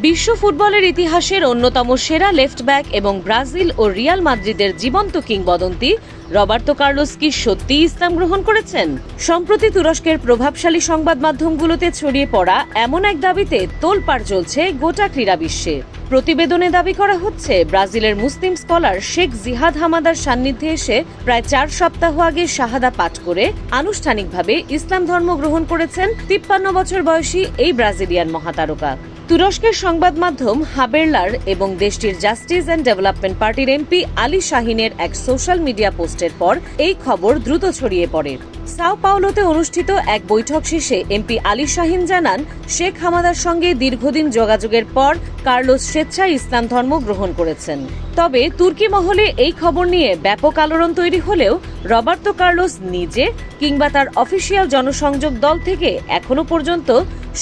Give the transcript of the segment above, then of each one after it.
বিশ্ব ফুটবলের ইতিহাসের অন্যতম সেরা লেফট ব্যাক এবং ব্রাজিল ও রিয়াল মাদ্রিদের জীবন্ত কিংবদন্তি রবার্তো কার্লোস কি সত্যিই ইসলাম গ্রহণ করেছেন? সম্প্রতি তুরস্কের প্রভাবশালী সংবাদ মাধ্যমগুলোতে ছড়িয়ে পড়া এমন এক দাবিতে তোলপাড় চলছে গোটা ক্রীড়া বিশ্বে। প্রতিবেদনে দাবি করা হচ্ছে, ব্রাজিলের মুসলিম স্কলার শেখ জিহাদ হামাদার সান্নিধ্যে এসে প্রায় 4 সপ্তাহ আগে শাহাদা পাঠ করে আনুষ্ঠানিকভাবে ইসলাম ধর্ম গ্রহণ করেছেন 53 বছর বয়সী এই ব্রাজিলিয়ান মহাতারকা। তুরস্কের সংবাদ মাধ্যম হাবেরলার এবং দেশটির জাস্টিস অ্যান্ড ডেভেলপমেন্ট পার্টির এমপি আলী শাহিনের এক সোশ্যাল মিডিয়া পোস্টের পর এই খবর দ্রুত ছড়িয়ে পড়ে। সাও পাওলোতে অনুষ্ঠিত এক বৈঠক শেষে এমপি আলী শাহিন জানান, শেখ হামাদার সঙ্গে দীর্ঘদিন যোগাযোগের পর কার্লোস স্বেচ্ছায় ইসলাম ধর্ম গ্রহণ করেছেন। তবে তুর্কি মহলে এই খবর নিয়ে ব্যাপক আলোড়ন তৈরি হলেও রবার্তো কার্লোস নিজে কিংবা তার অফিসিয়াল জনসংযোগ দল থেকে এখনো পর্যন্ত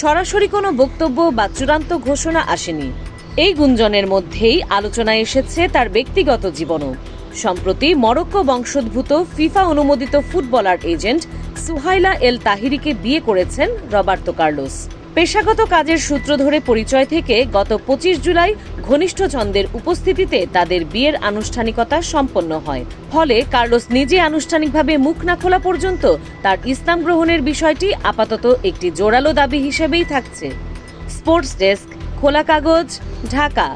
সরাসরি কোনো বক্তব্য বা চূড়ান্ত ঘোষণা আসেনি। এই গুঞ্জনের মধ্যেই আলোচনায় এসেছে তার ব্যক্তিগত জীবনও। সম্প্রতি মরক্কো বংশোদ্ভূত ফিফা অনুমোদিত ফুটবলার এজেন্ট সুহাইলা এল তাহিরিকে বিয়ে করেছেন রবার্তো কার্লোস। পেশাগত কাজের সূত্র ধরে পরিচয় থেকে গত 25 জুলাই ঘনিষ্ঠজনদের উপস্থিতিতে তাদের বিয়ের আনুষ্ঠানিকতা সম্পন্ন হয়। ফলে কার্লোস নিজে আনুষ্ঠানিকভাবে মুখ না খোলা পর্যন্ত তার ইসলাম গ্রহণের বিষয়টি আপাতত একটি জোরালো দাবি হিসেবেই থাকছে। স্পোর্টস ডেস্ক, খোলা কাগজ, ঢাকা।